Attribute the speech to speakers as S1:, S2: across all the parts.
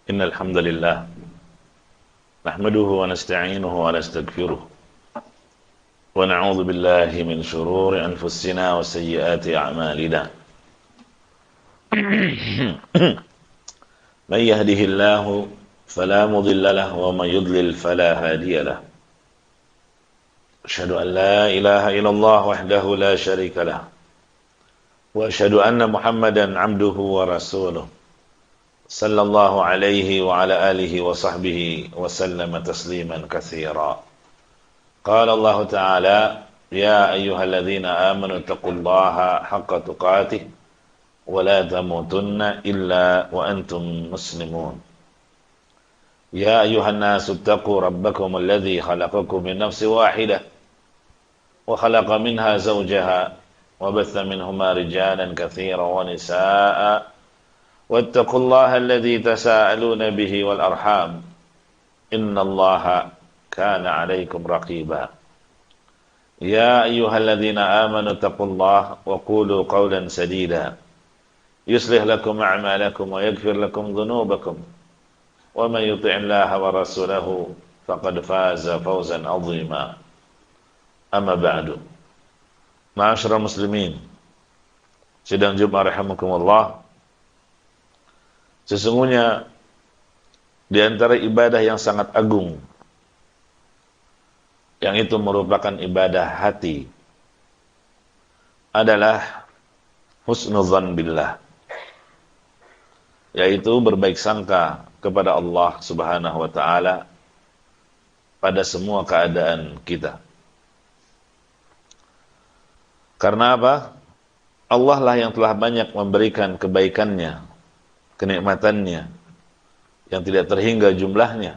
S1: إن الحمد لله نحمده ونستعينه ونستغفره ونعوذ بالله من شرور أنفسنا وسيئات أعمالنا من يهده الله فلا مضل له ومن يضلل فلا هادي له أشهد أن لا إله إلا الله وحده لا شريك له وأشهد أن محمدا عبده ورسوله صلى الله عليه وعلى آله وصحبه وسلم تسليما كثيرا قال الله تعالى يا أيها الذين آمنوا اتقوا الله حق تقاته ولا تموتن إلا وأنتم مسلمون يا أيها الناس اتقوا ربكم الذي خلقكم من نفس واحدة وخلق منها زوجها وبث منهما رجالا كثيرا ونساء واتقوا الله الذي تساءلون به والأرحام إن الله كان عليكم رقيبا يا أيها الذين آمنوا اتقوا الله وقولوا قولا سديدا يصلح لكم أعمالكم ويغفر لكم ذنوبكم ومن يطع الله ورسوله فقد فاز فوزا عظيما أما بعد معاشر المسلمين sidang Jumat rahimakumullah. Sesungguhnya di antara ibadah yang sangat agung, yang itu merupakan ibadah hati, adalah husnudzan billah, yaitu berbaik sangka kepada Allah Subhanahu wa taala pada semua keadaan kita. Karena apa? Allah lah yang telah banyak memberikan kebaikannya, kenikmatannya yang tidak terhingga jumlahnya.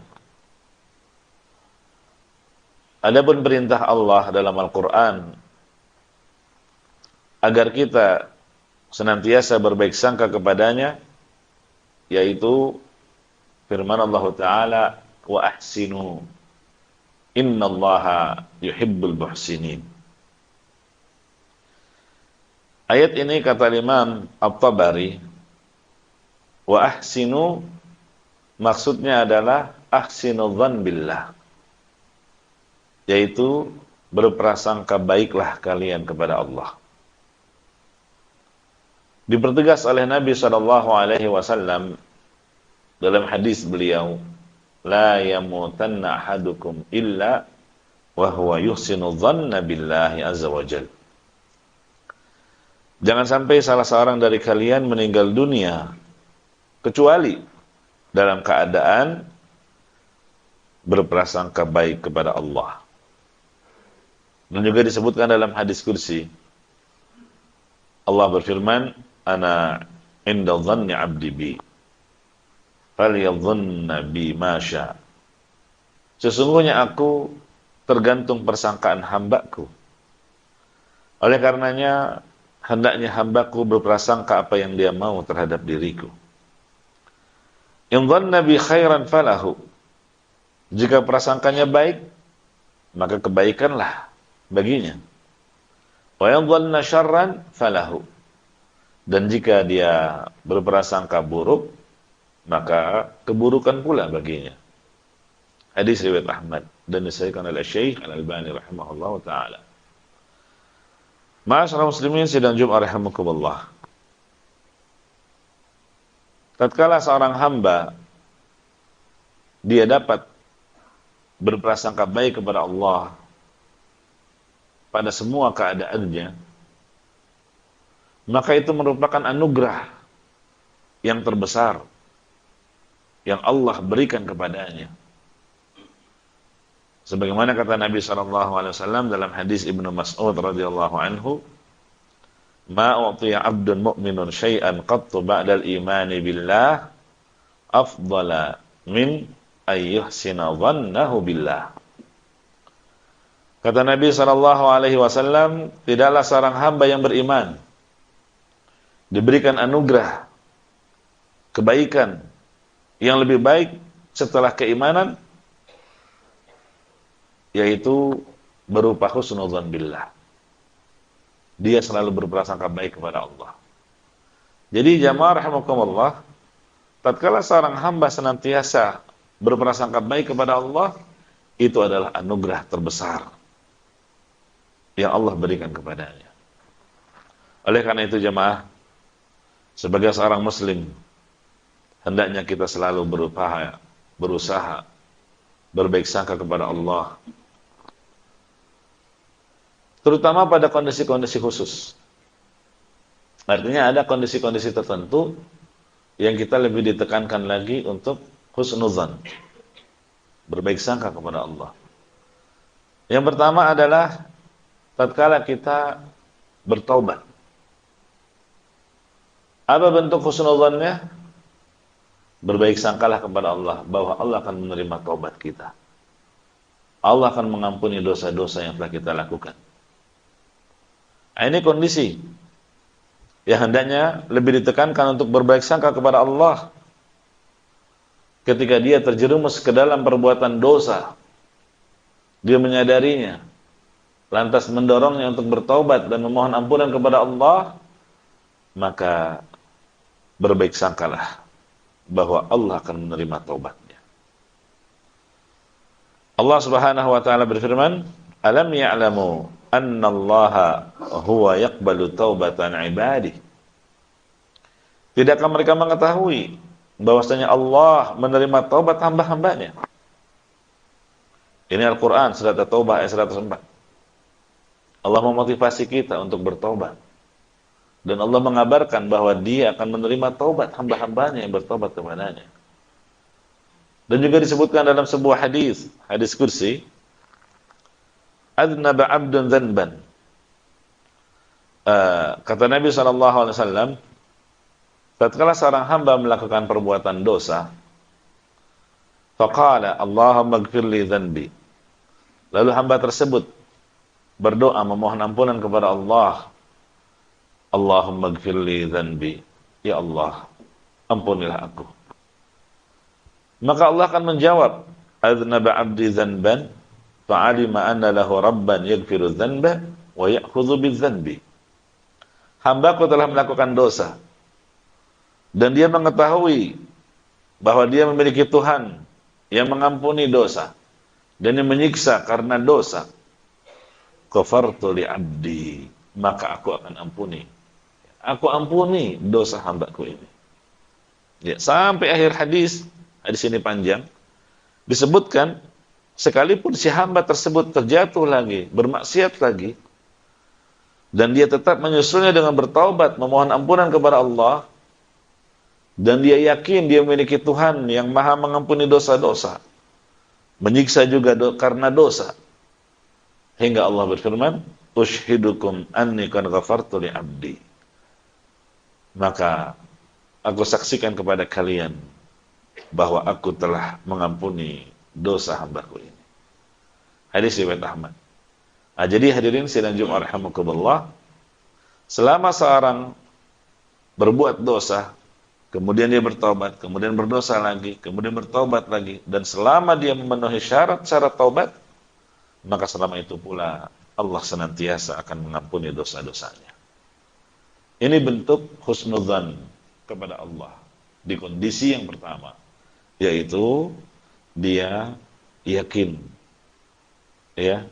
S1: Adapun perintah Allah dalam Al-Qur'an agar kita senantiasa berbaik sangka kepadanya, yaitu firman Allah Ta'ala, wa ahsinu innallaha yuhibbul muhsinin. Ayat ini kata Imam At-Tabari, wa ahsinu maksudnya adalah ahsinu dzan billah, yaitu berprasangka baiklah kalian kepada Allah. Dipertegas oleh Nabi SAW dalam hadis beliau, la yamutanna ahadukum illa wa huwa yuhsinu dzanna billahi azza wa jalla. Jangan sampai salah seorang dari kalian meninggal dunia kecuali dalam keadaan berprasangka baik kepada Allah. Dan juga disebutkan dalam hadis kursi, Allah berfirman, ana inda dhanni abdi bi falyadhunna bi ma syaa. Sesungguhnya aku tergantung persangkaan hambaku. Oleh karenanya hendaknya hambaku berprasangka apa yang dia mau terhadap diriku. In dhanna bi khairan falahu. Jika prasangkanya baik, maka kebaikanlah baginya. Wa in dhanna syarran falahu. Dan jika dia berprasangka buruk, maka keburukan pula baginya. Hadis riwayat Ahmad dan disahihkan oleh Syekh Al-Albani rahimahullahu taala. Ma'asyiral muslimin sidang Jumat rahimakumullah. Tatkala seorang hamba dia dapat berprasangka baik kepada Allah pada semua keadaannya, maka itu merupakan anugerah yang terbesar yang Allah berikan kepadanya. Sebagaimana kata Nabi SAW dalam hadis Ibnu Mas'ud radhiyallahu anhu, ma u'tiya 'abdun mu'minun syai'an qattu ba'dal imani billah afdala min ayyuhsina dhannahu billah. Kata Nabi SAW, tidaklah seorang hamba yang beriman diberikan anugerah kebaikan yang lebih baik setelah keimanan, yaitu berupa husnudzan billah. Dia selalu berprasangka baik kepada Allah. Jadi jamaah rahimakumullah, tatkala seorang hamba senantiasa berprasangka baik kepada Allah, itu adalah anugerah terbesar yang Allah berikan kepadanya. Oleh karena itu jemaah, sebagai seorang muslim, hendaknya kita selalu berusaha berbaik sangka kepada Allah, terutama pada kondisi-kondisi khusus. Artinya ada kondisi-kondisi tertentu yang kita lebih ditekankan lagi untuk husnuzan, berbaik sangka kepada Allah. Yang pertama adalah tatkala kita bertaubat. Apa bentuk husnuzannya? Berbaik sangkalah kepada Allah bahwa Allah akan menerima taubat kita. Allah akan mengampuni dosa-dosa yang telah kita lakukan. Nah, ini kondisi yang hendaknya lebih ditekankan untuk berbaik sangka kepada Allah ketika dia terjerumus ke dalam perbuatan dosa. Dia menyadarinya, lantas mendorongnya untuk bertaubat dan memohon ampunan kepada Allah, maka berbaik sangkalah bahwa Allah akan menerima taubatnya. Allah Subhanahu wa taala berfirman, "Alam ya'lamu anna Allaha huwa yaqbalu taubatan 'ibadihi." Tidakkah mereka mengetahui bahwasanya Allah menerima taubat hamba-hambanya? Ini Al-Qur'an surat At-Taubah ayat 104. Allah memotivasi kita untuk bertobat. Dan Allah mengabarkan bahwa Dia akan menerima taubat hamba-hambanya yang bertobat kepadanya. Dan juga disebutkan dalam sebuah hadis kursi, "Adnaba 'abdun dzanban." Kata Nabi SAW, tatkala seorang hamba melakukan perbuatan dosa, faqala, "Allahumma ighfir li dzanbi." Lalu hamba tersebut berdoa memohon ampunan kepada Allah, "Allahumma ighfir li dzanbi." Ya Allah, ampunilah aku. Maka Allah akan menjawab, "Adznaba 'abdi dzanban fa'alima anna lahu rabban yaghfiru dzanba wa ya'khudhu bidzanbi." Hambaku telah melakukan dosa dan dia mengetahui bahwa dia memiliki Tuhan yang mengampuni dosa dan yang menyiksa karena dosa. Ghafartu li 'abdi, maka aku akan ampuni. Aku ampuni dosa hambaku ini. Ya, sampai akhir hadis ini panjang, disebutkan sekalipun si hamba tersebut terjatuh lagi, bermaksiat lagi, dan dia tetap menyusulnya dengan bertaubat, memohon ampunan kepada Allah, dan dia yakin dia memiliki Tuhan yang maha mengampuni dosa-dosa, menyiksa juga karena dosa, hingga Allah berfirman, "Ushidukum anni qad ghafartu li 'abdi." Maka aku saksikan kepada kalian bahwa aku telah mengampuni dosa hambaku ini. Hadis riwayat Ahmad. Nah, jadi hadirin sidang Jumat rahimakumullah, selama seorang berbuat dosa, kemudian dia bertobat, kemudian berdosa lagi, kemudian bertobat lagi, dan selama dia memenuhi syarat-syarat taubat, maka selama itu pula Allah senantiasa akan mengampuni dosa-dosanya. Ini bentuk husnudzan kepada Allah di kondisi yang pertama, yaitu dia yakin ya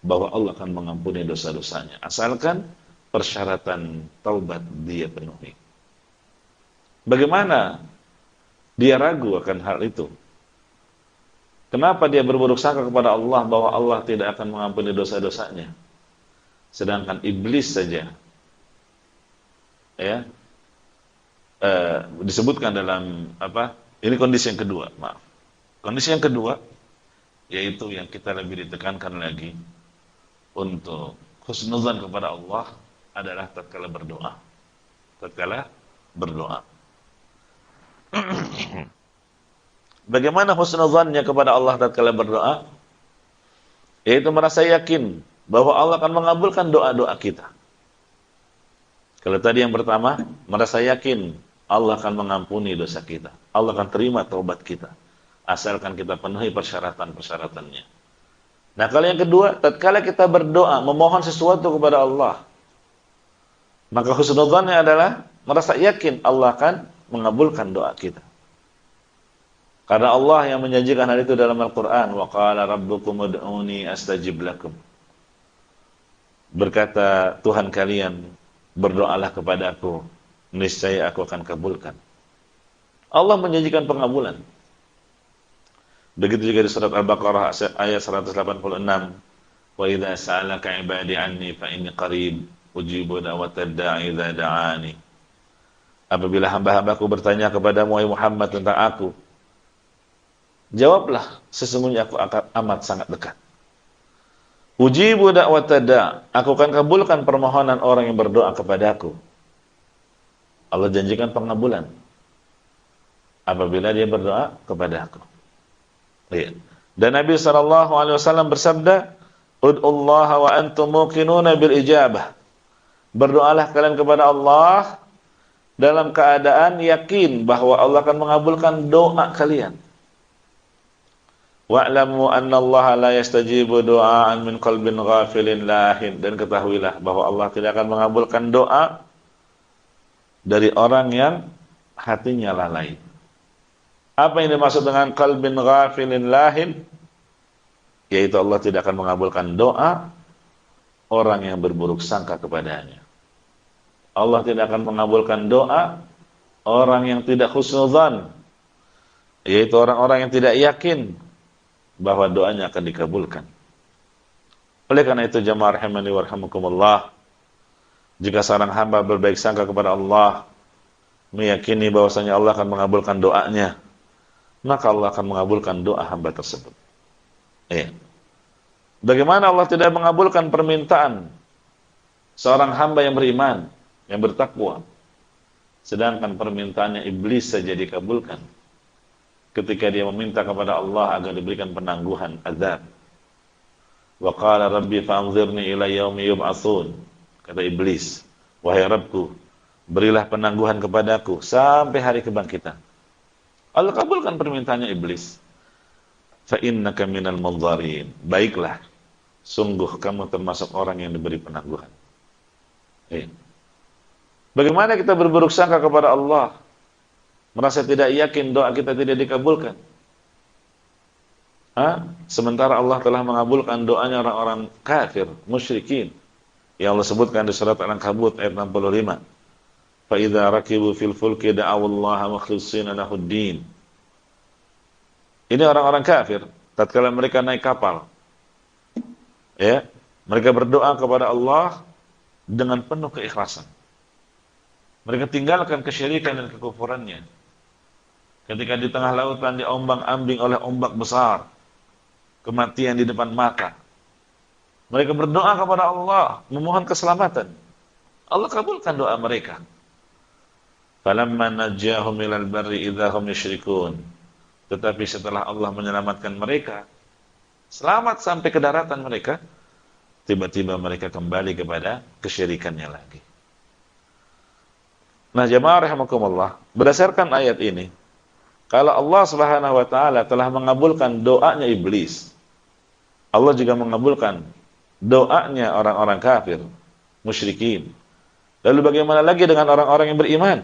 S1: bahwa Allah akan mengampuni dosa-dosanya asalkan persyaratan taubat dia penuhi. Bagaimana dia ragu akan hal itu? Kenapa dia berburuk sangka kepada Allah bahwa Allah tidak akan mengampuni dosa-dosanya? Sedangkan iblis saja ya disebutkan dalam ini kondisi yang kedua, maaf. Kondisi yang kedua yaitu yang kita lebih ditekankan lagi untuk husnuzan kepada Allah adalah tatkala berdoa. Tatkala berdoa. Bagaimana husnuzannya kepada Allah tatkala berdoa? Yaitu merasa yakin bahwa Allah akan mengabulkan doa-doa kita. Kalau tadi yang pertama, merasa yakin Allah akan mengampuni dosa kita. Allah akan terima taubat kita. Asalkan kita penuhi persyaratan-persyaratannya. Nah, kalau yang kedua, tatkala kita berdoa, memohon sesuatu kepada Allah, maka husnudzannya adalah merasa yakin Allah akan mengabulkan doa kita. Karena Allah yang menjanjikan hal itu dalam Al-Quran. Wa qala rabbukum ud'uni astajib lakum. Berkata Tuhan kalian, berdoalah kepada aku, niscaya aku akan kabulkan. Allah menjanjikan pengabulan. Begitu juga di surat Al-Baqarah ayat 186. Wa idza sa'alaka 'ibadi 'anni fa inni qarib ujibu da'watad da'i idza da'ani. Apabila hamba-hambaku bertanya kepadamu wahai Muhammad tentang aku, jawablah, sesungguhnya aku akan amat sangat dekat. Ujibu da'watad da', aku akan kabulkan permohonan orang yang berdoa kepadaku. Allah janjikan pengabulan apabila dia berdoa kepadaku. Iya. Dan Nabi SAW bersabda, ud'ullaha wa antum muqinuna bil ijabah. Berdoalah kalian kepada Allah dalam keadaan yakin bahwa Allah akan mengabulkan doa kalian. Wa'lamu anna Allah la yastajibu du'aan min qalbin ghafilin lahin. Dan ketahuilah bahwa Allah tidak akan mengabulkan doa dari orang yang hatinya lalai. Apa yang dimaksud dengan qalbin ghafilin lahin? Yaitu Allah tidak akan mengabulkan doa orang yang berburuk sangka kepadanya. Allah tidak akan mengabulkan doa orang yang tidak husnudzan, yaitu orang-orang yang tidak yakin bahwa doanya akan dikabulkan. Oleh karena itu jamaah rahimani wa rahimakumullah, jika seorang hamba berbaik sangka kepada Allah, meyakini bahwasanya Allah akan mengabulkan doanya, maka Allah akan mengabulkan doa hamba tersebut. Bagaimana Allah tidak mengabulkan permintaan seorang hamba yang beriman, yang bertakwa, sedangkan permintaannya iblis saja dikabulkan ketika dia meminta kepada Allah agar diberikan penangguhan azab. Wa qala rabbi fa'anzirni ila yaumi yub'atsun. Kata iblis, wahai Rabbku, berilah penangguhan kepadaku sampai hari kebangkitan. Allah kabulkan permintaannya iblis. Fa innaka minal munzarin. Baiklah, sungguh kamu termasuk orang yang diberi penangguhan. Bagaimana kita berburuk sangka kepada Allah, merasa tidak yakin doa kita tidak dikabulkan? Sementara Allah telah mengabulkan doanya orang-orang kafir, musyrikin, yang Allah sebutkan di surat Al-Ankabut ayat 65. Fa idza rakibu fil fulki da'awallaha mukhlishina lahuddin. Ini orang-orang kafir, tatkala mereka naik kapal, mereka berdoa kepada Allah dengan penuh keikhlasan. Mereka tinggalkan kesyirikan dan kekufurannya. Ketika di tengah lautan diombang-ambing oleh ombak besar, kematian di depan mata, mereka berdoa kepada Allah, memohon keselamatan. Allah kabulkan doa mereka. Falamma najjahum ilal barri idza hum yusyrikun. Tetapi setelah Allah menyelamatkan mereka, selamat sampai ke daratan mereka, tiba-tiba mereka kembali kepada kesyirikannya lagi. Nah, jamaah rahimakumullah, berdasarkan ayat ini, kalau Allah Subhanahu wa taala telah mengabulkan doanya iblis, Allah juga mengabulkan doanya orang-orang kafir, musyrikin. Lalu bagaimana lagi dengan orang-orang yang beriman?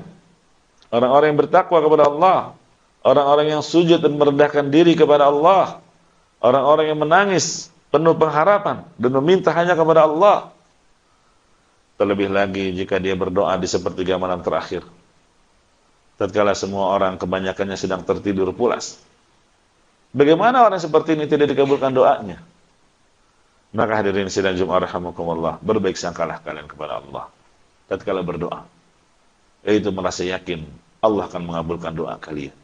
S1: Orang-orang yang bertakwa kepada Allah, orang-orang yang sujud dan merendahkan diri kepada Allah, orang-orang yang menangis penuh pengharapan dan meminta hanya kepada Allah. Terlebih lagi jika dia berdoa di sepertiga malam terakhir, tatkala semua orang kebanyakannya sedang tertidur pulas. Bagaimana orang seperti ini tidak dikabulkan doanya? Maka hadirin sidang Jumat rahimakumullah, berbaik sangkalah kalian kepada Allah tatkala berdoa, yaitu merasa yakin Allah akan mengabulkan doa kalian.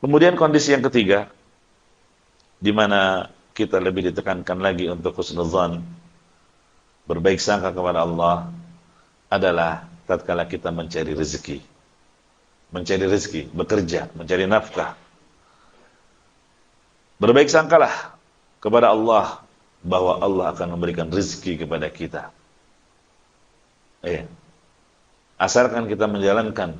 S1: Kemudian kondisi yang ketiga, di mana kita lebih ditekankan lagi untuk husnuzan, berbaik sangka kepada Allah, adalah tatkala kita mencari rezeki. Mencari rezeki, bekerja, mencari nafkah. Berbaik sangkalah kepada Allah bahwa Allah akan memberikan rezeki kepada kita. Asalkan kita menjalankan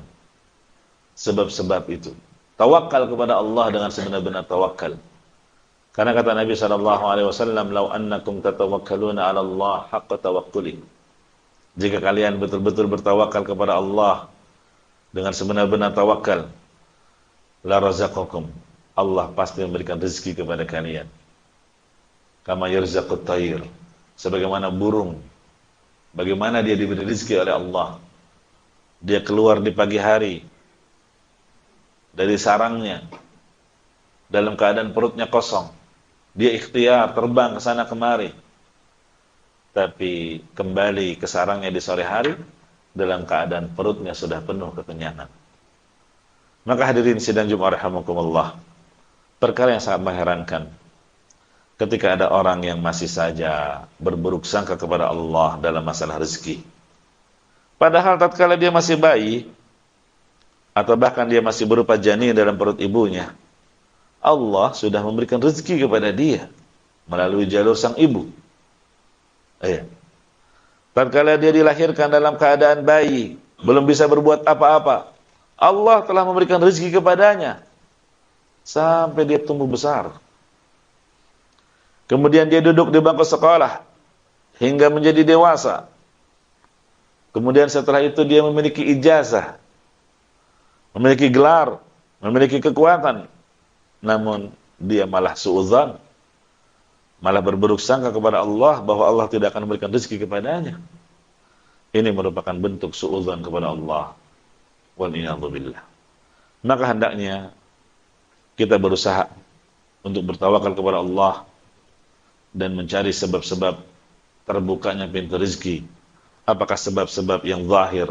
S1: sebab-sebab itu. Tawakal kepada Allah dengan sebenar-benar tawakal. Karena kata Nabi SAW, "Lau annakum tatawakkaluna 'ala Allah haqqa tawakkuli." Jika kalian betul-betul bertawakal kepada Allah dengan sebenar-benar tawakal, la razaqakum, Allah pasti memberikan rezeki kepada kalian. Kama yarzaqut tayr, sebagaimana burung, bagaimana dia diberi rezeki oleh Allah. Dia keluar di pagi hari dari sarangnya dalam keadaan perutnya kosong. Dia ikhtiar terbang ke sana kemari, tapi kembali ke sarangnya di sore hari dalam keadaan perutnya sudah penuh kekenyangan. Maka hadirin sidang Jumat rahimakumullah, perkara yang sangat mengherankan ketika ada orang yang masih saja berburuk sangka kepada Allah dalam masalah rezeki. Padahal tatkala dia masih bayi, atau bahkan dia masih berupa janin dalam perut ibunya, Allah sudah memberikan rezeki kepada dia melalui jalur sang ibu. Tatkala dia dilahirkan dalam keadaan bayi, belum bisa berbuat apa-apa, Allah telah memberikan rezeki kepadanya sampai dia tumbuh besar. Kemudian dia duduk di bangku sekolah hingga menjadi dewasa. Kemudian setelah itu dia memiliki ijazah, memiliki gelar, memiliki kekuatan. Namun dia malah suudzon, malah berburuk sangka kepada Allah bahwa Allah tidak akan memberikan rezeki kepadanya. Ini merupakan bentuk suudzon kepada Allah. Wal'iyadzubillah. Maka hendaknya kita berusaha untuk bertawakal kepada Allah dan mencari sebab-sebab terbukanya pintu rezeki. Apakah sebab-sebab yang zahir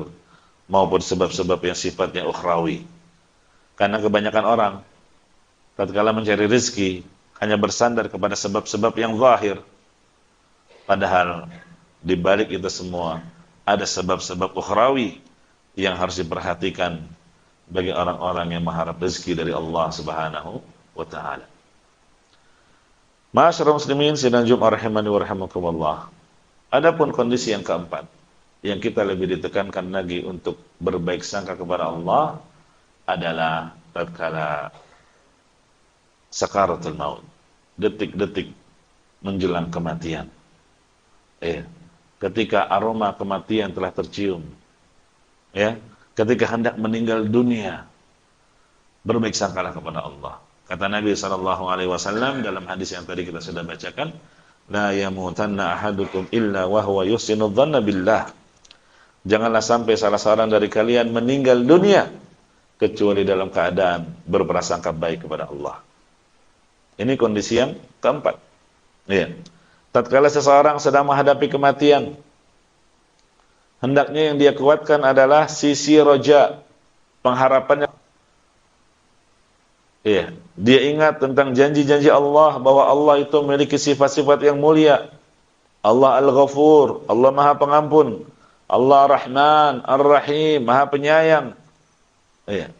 S1: maupun sebab-sebab yang sifatnya ukhrawi. Karena kebanyakan orang tatkala mencari rezeki hanya bersandar kepada sebab-sebab yang zahir. Padahal di balik itu semua ada sebab-sebab ukhrawi yang harus diperhatikan bagi orang-orang yang mengharap rezeki dari Allah Subhanahu wa taala. Ma'asyiral muslimin sidang Jumat rahimani wa rahimakumullah. Adapun kondisi yang keempat yang kita lebih ditekankan lagi untuk berbaik sangka kepada Allah adalah tatkala sakaratul maut, detik-detik menjelang kematian. Ketika aroma kematian telah tercium, ketika hendak meninggal dunia, berbaik sangkalah kepada Allah. Kata Nabi SAW dalam hadis yang tadi kita sudah bacakan, la yamutanna ahadukum illa wa huwa yusinu dhanna billah. Janganlah sampai salah seorang dari kalian meninggal dunia kecuali dalam keadaan berprasangka baik kepada Allah. Ini kondisi yang keempat. Tatkala seseorang sedang menghadapi kematian, hendaknya yang dia kuatkan adalah sisi roja, pengharapannya. Dia ingat tentang janji-janji Allah bahwa Allah itu memiliki sifat-sifat yang mulia. Allah Al-Ghafur, Allah Maha Pengampun, Allah Rahman, Ar-Rahim, Maha Penyayang.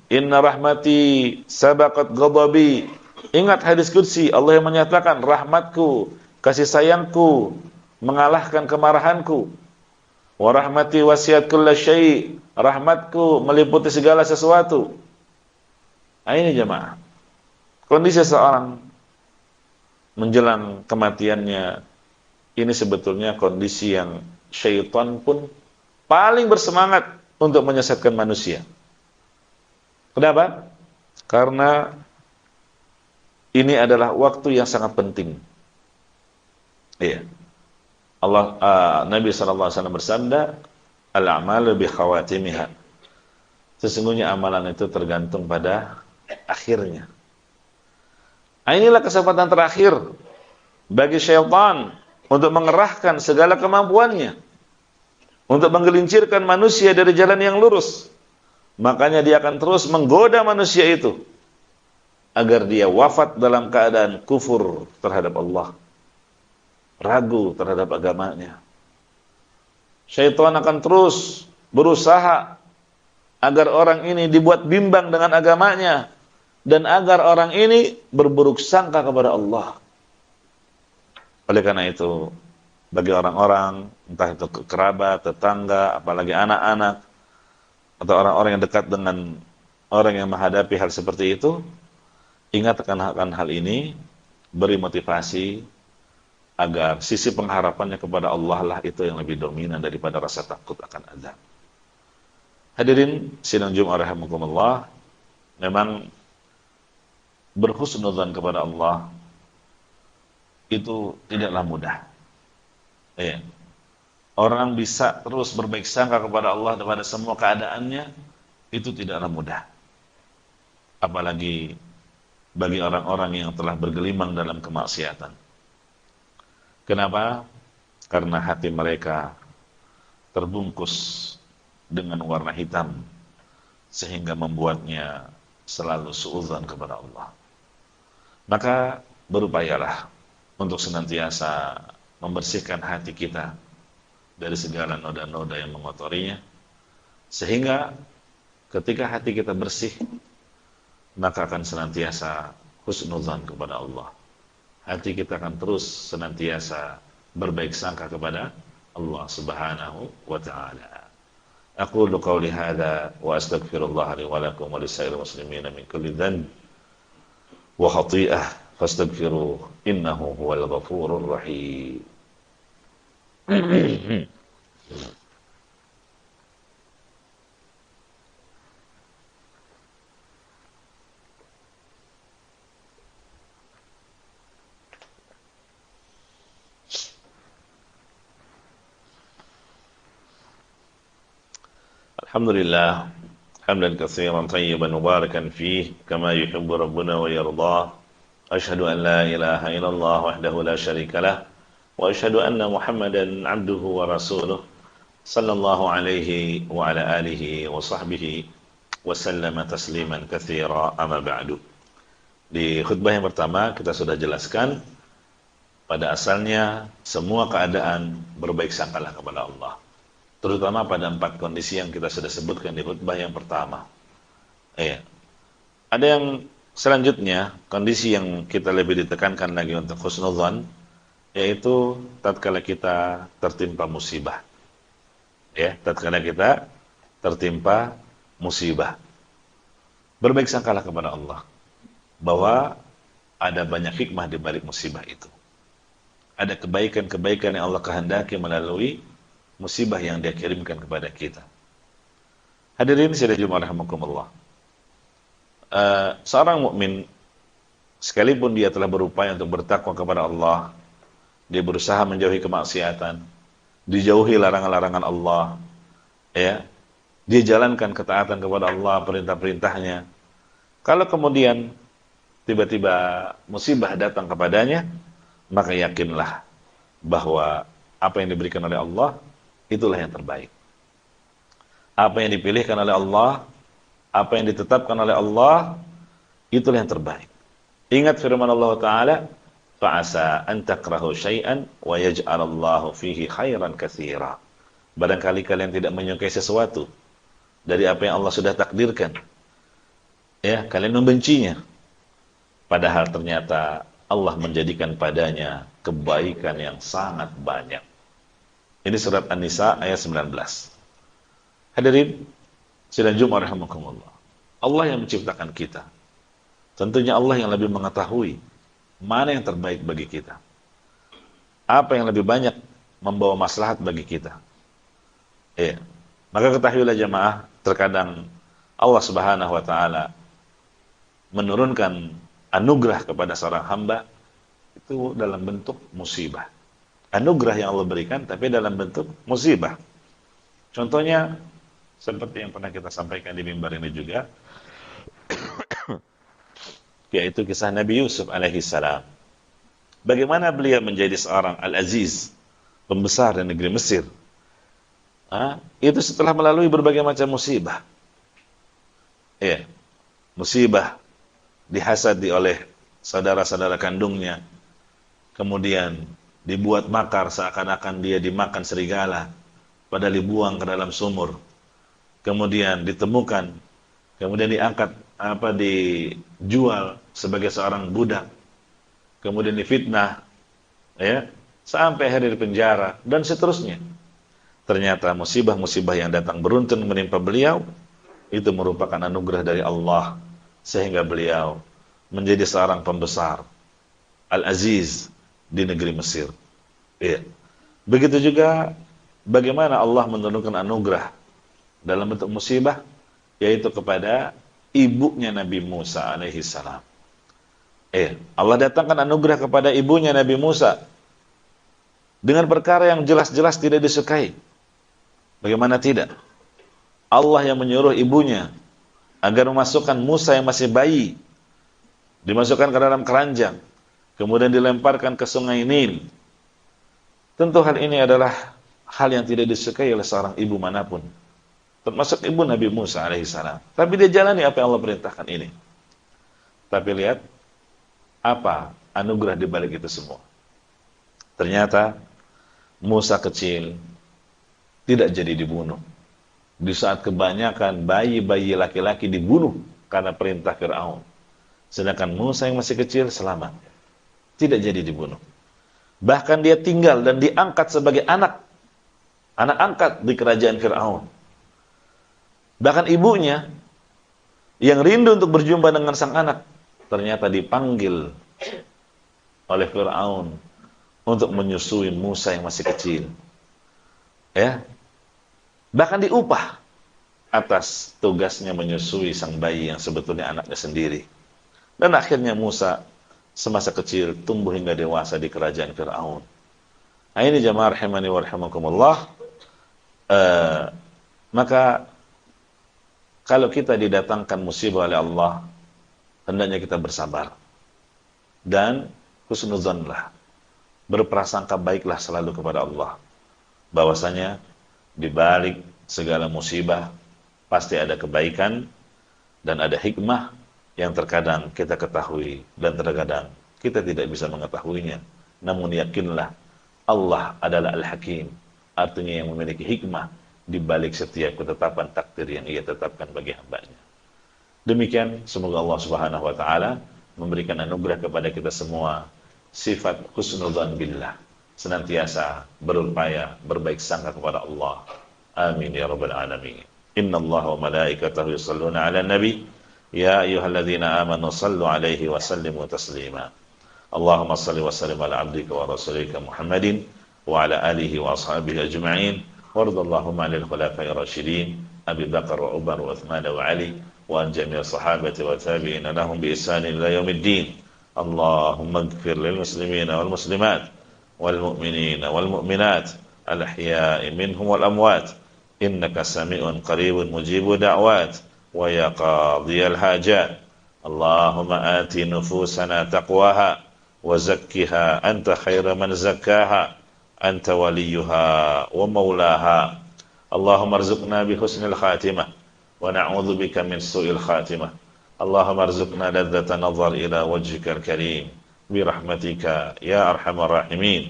S1: Inna rahmati sabaqat ghadabi. Ingat hadis qudsi, Allah yang menyatakan rahmatku, kasih sayangku mengalahkan kemarahanku. Wa rahmati wasiat kulla syai', rahmatku meliputi segala sesuatu. Ini jemaah, kondisi seorang menjelang kematiannya ini sebetulnya kondisi yang syaitan pun paling bersemangat untuk menyesatkan manusia. Kenapa? Karena ini adalah waktu yang sangat penting. Nabi SAW bersabda, al-a'malu bi khawatimiha. Sesungguhnya amalan itu tergantung pada akhirnya. Inilah kesempatan terakhir bagi syaitan untuk mengerahkan segala kemampuannya untuk menggelincirkan manusia dari jalan yang lurus. Makanya dia akan terus menggoda manusia itu agar dia wafat dalam keadaan kufur terhadap Allah, ragu terhadap agamanya. Syaitan akan terus berusaha agar orang ini dibuat bimbang dengan agamanya dan agar orang ini berburuk sangka kepada Allah. Oleh karena itu, bagi orang-orang, entah itu kerabat, tetangga, apalagi anak-anak, atau orang-orang yang dekat dengan orang yang menghadapi hal seperti itu, ingatkan akan hal ini, beri motivasi agar sisi pengharapannya kepada Allah lah itu yang lebih dominan daripada rasa takut akan azab. Hadirin sidang Jumat rahimakumullah, memang berhusnudzan kepada Allah itu tidaklah mudah. Ya. Orang bisa terus berbaik sangka kepada Allah pada semua keadaannya, itu tidaklah mudah. Apalagi bagi orang-orang yang telah bergelimang dalam kemaksiatan. Kenapa? Karena hati mereka terbungkus dengan warna hitam, sehingga membuatnya selalu suudzon kepada Allah. Maka berupayalah untuk senantiasa membersihkan hati kita dari segala noda-noda yang mengotorinya, sehingga ketika hati kita bersih, maka akan senantiasa husnudzan kepada Allah. Hati kita akan terus senantiasa berbaik sangka kepada Allah Subhanahu wa ta'ala. Aqulu qawli hadza wa astaghfirullah li wa lakum wa lisairil muslimina min kulli dhanb wa khati'ah fastaghfiruhu innahu huwal ghafurur rahim. Alhamdulillah hamdan katsiran tayyiban mubarakan fih kama yuhibbu rabbuna wa yardah. Asyhadu an la ilaha illallah wahdahu la syarikalah wa asyhadu anna Muhammadan abduhu wa rasuluh sallallahu alaihi wa ala alihi wa sahbihi wa sallama tasliman katsira amma ba'du. Di khutbah yang pertama kita sudah jelaskan pada asalnya semua keadaan berbaik sangkalah kepada Allah, terutama pada 4 kondisi yang kita sudah sebutkan di khutbah yang pertama. Ada yang selanjutnya, kondisi yang kita lebih ditekankan lagi untuk husnudzan, yaitu tatkala kita tertimpa musibah. Tatkala kita tertimpa musibah, berbaik sangkalah kepada Allah bahwa ada banyak hikmah di balik musibah itu. Ada kebaikan-kebaikan yang Allah kehendaki melalui musibah yang Dia kirimkan kepada kita. Hadirin sekalian rahimakumullah. Seorang mukmin sekalipun dia telah berupaya untuk bertakwa kepada Allah, dia berusaha menjauhi kemaksiatan, dijauhi larangan-larangan Allah, dia jalankan ketaatan kepada Allah, perintah-perintahnya. Kalau kemudian tiba-tiba musibah datang kepadanya, maka yakinlah bahwa apa yang diberikan oleh Allah itulah yang terbaik. Apa yang dipilihkan oleh Allah, apa yang ditetapkan oleh Allah, itulah yang terbaik. Ingat firman Allah Ta'ala, fa'asa an takrahu syai'an wa yaj'alallahu fihi khairan katsira. Barangkali kalian tidak menyukai sesuatu dari apa yang Allah sudah takdirkan, kalian membencinya, padahal ternyata Allah menjadikan padanya kebaikan yang sangat banyak. Ini surat An-Nisa ayat 19. Hadirin sidang Jumat rahimakumullah. Allah yang menciptakan kita. Tentunya Allah yang lebih mengetahui mana yang terbaik bagi kita. Apa yang lebih banyak membawa maslahat bagi kita. Maka ketahuilah jemaah, terkadang Allah Subhanahu wa taala menurunkan anugerah kepada seorang hamba itu dalam bentuk musibah. Anugerah yang Allah berikan tapi dalam bentuk musibah. Contohnya seperti yang pernah kita sampaikan di mimbar ini juga, yaitu kisah Nabi Yusuf alaihi salam. Bagaimana beliau menjadi seorang Al-Aziz, pembesar di negeri Mesir. Itu setelah melalui berbagai macam musibah. Musibah dihasadi oleh saudara-saudara kandungnya, kemudian dibuat makar seakan-akan dia dimakan serigala, padahal dibuang ke dalam sumur, kemudian ditemukan, kemudian diangkat, dijual sebagai seorang budak, kemudian difitnah, sampai akhirnya di penjara, dan seterusnya. Ternyata musibah-musibah yang datang beruntun menimpa beliau, itu merupakan anugerah dari Allah, sehingga beliau menjadi seorang pembesar, Al-Aziz di negeri Mesir. Begitu juga bagaimana Allah menurunkan anugerah dalam bentuk musibah, yaitu kepada ibunya Nabi Musa alaihi salam. Allah datangkan anugerah kepada ibunya Nabi Musa dengan perkara yang jelas-jelas tidak disukai. Bagaimana tidak? Allah yang menyuruh ibunya agar memasukkan Musa yang masih bayi, dimasukkan ke dalam keranjang, kemudian dilemparkan ke sungai Nil. Tentu hal ini adalah hal yang tidak disukai oleh seorang ibu manapun, termasuk ibu Nabi Musa alaihissalam. Tapi dia jalani apa yang Allah perintahkan ini. Tapi lihat apa anugerah di balik itu semua. Ternyata Musa kecil tidak jadi dibunuh. Di saat kebanyakan bayi-bayi laki-laki dibunuh karena perintah Fir'aun, sedangkan Musa yang masih kecil selamat, tidak jadi dibunuh. Bahkan dia tinggal dan diangkat sebagai anak angkat di kerajaan Fir'aun. Bahkan ibunya yang rindu untuk berjumpa dengan sang anak ternyata dipanggil oleh Fir'aun untuk menyusui Musa yang masih kecil. Ya, bahkan diupah atas tugasnya menyusui sang bayi yang sebetulnya anaknya sendiri. Dan akhirnya Musa semasa kecil tumbuh hingga dewasa di kerajaan Fir'aun. Nah ini jamaah rahimani wa rahimakumullah. Maka kalau kita didatangkan musibah oleh Allah, hendaknya kita bersabar dan husnudzanlah, berprasangka baiklah selalu kepada Allah, bahwasanya di balik segala musibah pasti ada kebaikan dan ada hikmah yang terkadang kita ketahui dan terkadang kita tidak bisa mengetahuinya. Namun yakinlah Allah adalah Al-Hakim, artinya yang memiliki hikmah di balik setiap ketetapan takdir yang Ia tetapkan bagi hamba-Nya. Demikian, semoga Allah Subhanahu wa taala memberikan anugerah kepada kita semua sifat husnudzan billah, senantiasa berupaya berbaik sangka kepada Allah. Amin ya rabbal alamin. Innallaha wa malaikatahu yusholluna 'alan nabi ya ayyuhalladzina amanu shallu 'alaihi wa sallimu taslima. Allahumma shalli wa sallim ala 'abdika wa rasulika Muhammadin wa ala alihi wa ashabihi ajma'in. Wardallahumma 'anil khulafa'ir rasyidin Abi Bakar wa Umar wa Utsman wa Ali wa an jami' sahabati wa tabi'in lahum bi ihsan ila yaumiddin. Allahumma ighfir lil muslimina wal muslimat wal mu'minina wal mu'minat al ahya'i minhum wal amwat innaka sami'un qaribun mujibu da'wat wa ya qadhiyal hajat. Allahumma ati nufusana taqwaha wa zakkiha anta khairu man zakkaha anta waliyuha wa maulaha. Allahumma arzuqna bi husnil khatimah wa na'udzu bika min su'il khatimah. Allahumma arzuqna ladzatan nazar ila wajhikal karim bi rahmatika ya arhamar rahimin.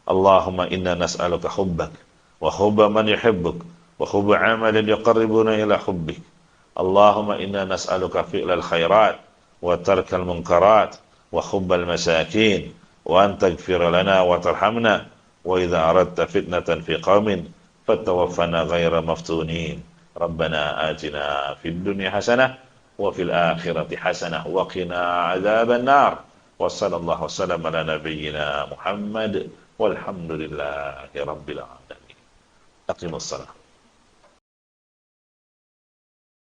S1: Allahumma inna nas'aluka hubbak wa hubba man yuhibbuk wa hubba 'amalin yuqarribuna ila hubbik. Allahumma inna nas'aluka fi'lal khairat wa tarkal munkarat wa hubbal masakin wa an taghfir lana wa tarhamna wa idza aradta fitnatan fi qaumin fatawaffana ghayra maftunin. Rabbana atina fid dunya hasanah wa fil akhirati hasanah wa qina adzaban nar. Wa sallallahu wasallam ala nabiyyina Muhammad walhamdulillahi rabbil alamin. Aqimus salam.